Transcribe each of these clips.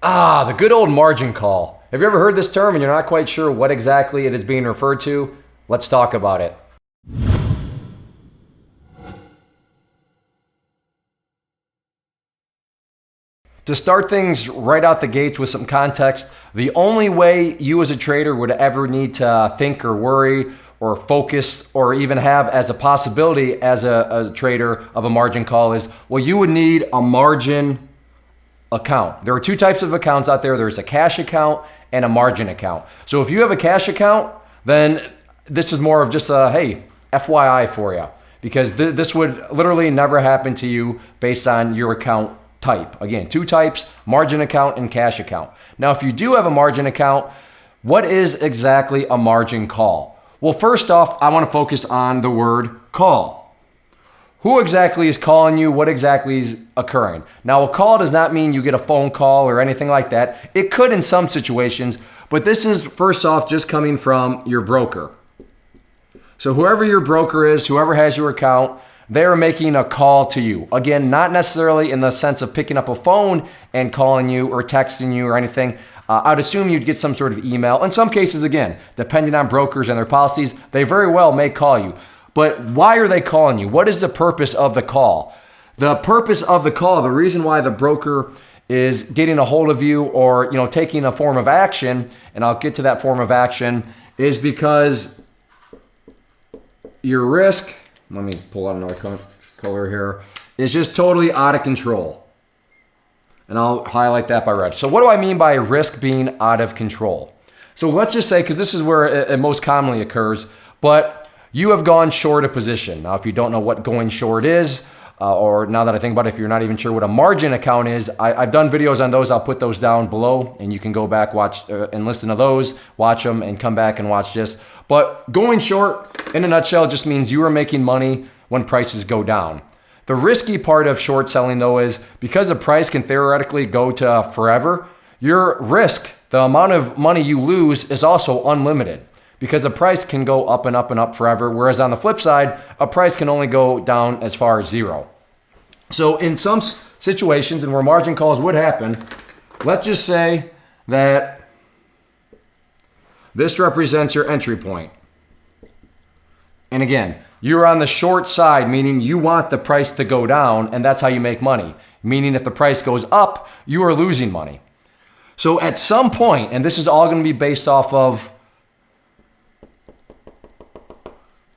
Ah, the good old margin call. Have you ever heard this term and you're not quite sure what exactly it is being referred to? Let's talk about it. To start things right out the gates with some context, the only way you as a trader would ever need to think or worry or focus or even have as a possibility as a trader of a margin call is, well, you would need a margin account. There are two types of accounts out there. There's a cash account and a margin account. So if you have a cash account, then this is more of just a, hey, FYI for you, because this would literally never happen to you based on your account type. Again, two types, margin account and cash account. Now, if you do have a margin account, what is exactly a margin call? Well, first off, I want to focus on the word call. Who exactly is calling you? What exactly is occurring? Now, a call does not mean you get a phone call or anything like that. It could in some situations, but this is first off just coming from your broker. So whoever your broker is, whoever has your account, they're making a call to you. Again, not necessarily in the sense of picking up a phone and calling you or texting you or anything. I'd assume you'd get some sort of email. In some cases, again, depending on brokers and their policies, they very well may call you. But why are they calling you? What is the purpose of the call? The purpose of the call, the reason why the broker is getting a hold of you or taking a form of action, and I'll get to that form of action, is because your risk, let me pull out another color here, is just totally out of control. And I'll highlight that by red. So what do I mean by risk being out of control? So let's just say, because this is where it most commonly occurs, but you have gone short a position. Now, if you don't know what going short is, or now that I think about it, if you're not even sure what a margin account is, I've done videos on those. I'll put those down below and you can go back, watch and listen to those, watch them and come back and watch this. But going short, in a nutshell, just means you are making money when prices go down. The risky part of short selling, though, is because the price can theoretically go to forever, your risk, the amount of money you lose, is also unlimited because the price can go up and up and up forever. Whereas on the flip side, a price can only go down as far as zero. So in some situations and where margin calls would happen, let's just say that this represents your entry point. And again, you're on the short side, meaning you want the price to go down, and that's how you make money. Meaning if the price goes up, you are losing money. So at some point, and this is all going to be based off of,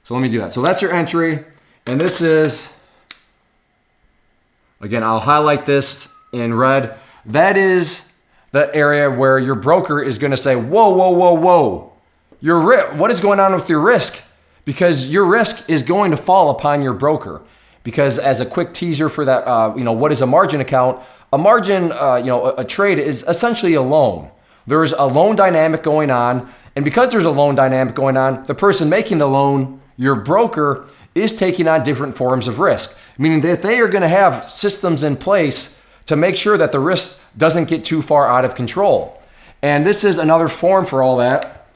so let me do that. So that's your entry, and this is, again, I'll highlight this in red. That is the area where your broker is going to say, whoa, whoa, whoa, whoa. What is going on with your risk? Because your risk is going to fall upon your broker. Because as a quick teaser for that, what is a margin account? A margin, a trade is essentially a loan. There's a loan dynamic going on. And because there's a loan dynamic going on, the person making the loan, your broker, is taking on different forms of risk. Meaning that they are going to have systems in place to make sure that the risk doesn't get too far out of control. And this is another form for all that.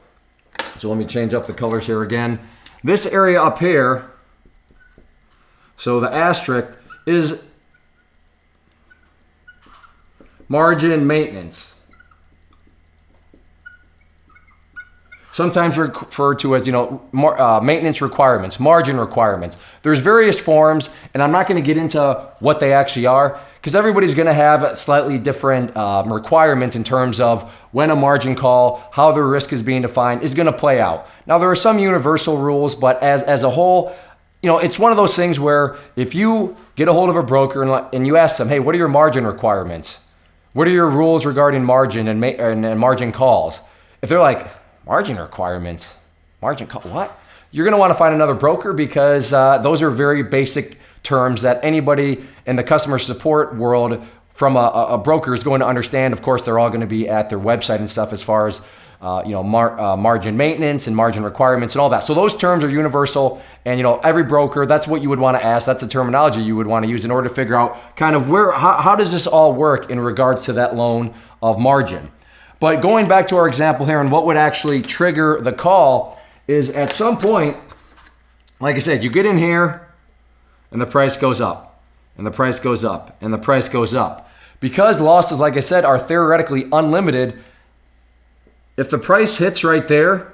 So let me change up the colors here again. This area up here, so the asterisk, is margin maintenance. Sometimes referred to as, maintenance requirements, margin requirements. There's various forms, and I'm not going to get into what they actually are because everybody's going to have slightly different requirements in terms of when a margin call, how the risk is being defined, is going to play out. Now, there are some universal rules, but as a whole, it's one of those things where if you get a hold of a broker and you ask them, hey, what are your margin requirements? What are your rules regarding margin and margin calls? If they're like, margin requirements, margin call, what? You're going to want to find another broker because those are very basic terms that anybody in the customer support world from a broker is going to understand. Of course, they're all going to be at their website and stuff as far as margin maintenance and margin requirements and all that. So those terms are universal, and every broker, that's what you would want to ask. That's the terminology you would want to use in order to figure out kind of how does this all work in regards to that loan of margin. But going back to our example here and what would actually trigger the call is at some point, like I said, you get in here and the price goes up and the price goes up and the price goes up. Because losses, like I said, are theoretically unlimited, if the price hits right there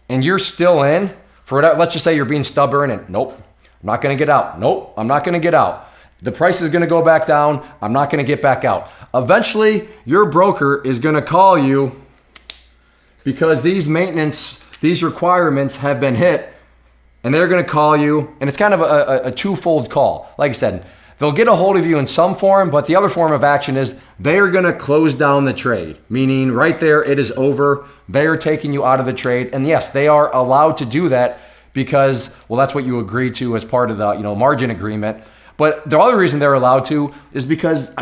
and you're still in, let's just say you're being stubborn and nope, I'm not gonna get out. Nope, I'm not gonna get out. The price is gonna go back down. I'm not gonna get back out. Eventually, your broker is gonna call you because these requirements have been hit, and they're gonna call you, and it's kind of a twofold call. Like I said, they'll get a hold of you in some form, but the other form of action is they are gonna close down the trade, meaning right there, it is over. They are taking you out of the trade. And yes, they are allowed to do that because, well, that's what you agreed to as part of the margin agreement. But the other reason they're allowed to is because,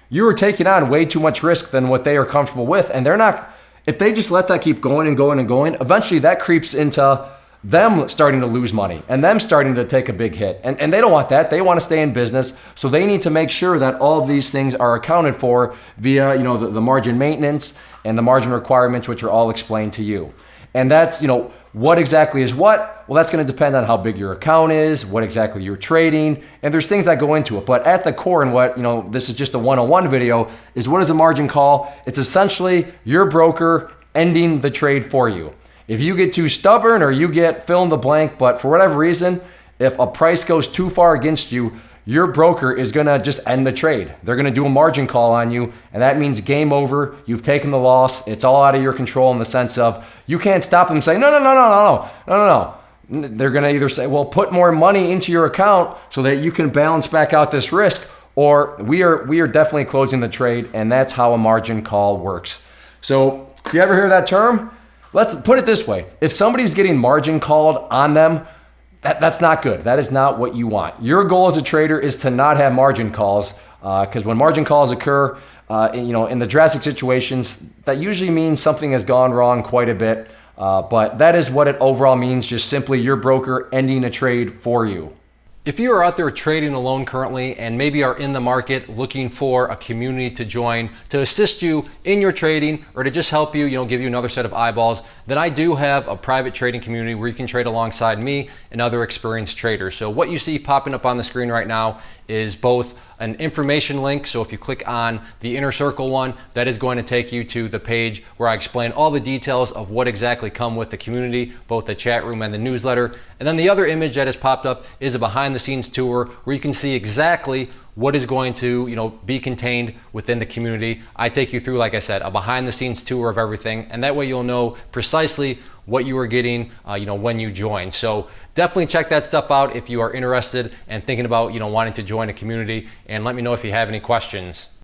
you are taking on way too much risk than what they are comfortable with. And they're not, if they just let that keep going and going and going, eventually that creeps into them starting to lose money and them starting to take a big hit. And they don't want that. They want to stay in business. So they need to make sure that all of these things are accounted for via, the margin maintenance and the margin requirements, which are all explained to you. And that's, what exactly is what? Well, that's going to depend on how big your account is, what exactly you're trading, and there's things that go into it. But at the core, and what, this is just a one-on-one video, is what is a margin call? It's essentially your broker ending the trade for you. If you get too stubborn or you get fill in the blank, but for whatever reason, if a price goes too far against you, your broker is gonna just end the trade. They're gonna do a margin call on you, and that means game over. You've taken the loss. It's all out of your control in the sense of you can't stop them saying, no. They're gonna either say, well, put more money into your account so that you can balance back out this risk, or we are definitely closing the trade, and that's how a margin call works. So if you ever hear that term, let's put it this way. If somebody's getting margin called on them, that's not good. That is not what you want. Your goal as a trader is to not have margin calls, because when margin calls occur, in the drastic situations, that usually means something has gone wrong quite a bit. But that is what it overall means, just simply your broker ending a trade for you. If you are out there trading alone currently and maybe are in the market looking for a community to join to assist you in your trading or to just help you, give you another set of eyeballs, then I do have a private trading community where you can trade alongside me and other experienced traders. So what you see popping up on the screen right now is both an information link. So if you click on the inner circle one, that is going to take you to the page where I explain all the details of what exactly come with the community, both the chat room and the newsletter. And then the other image that has popped up is a behind the scenes tour where you can see exactly what is going to be contained within the community. I take you through, like I said, a behind the scenes tour of everything, and that way you'll know precisely what you are getting when you join. So definitely check that stuff out if you are interested and thinking about wanting to join a community, and let me know if you have any questions.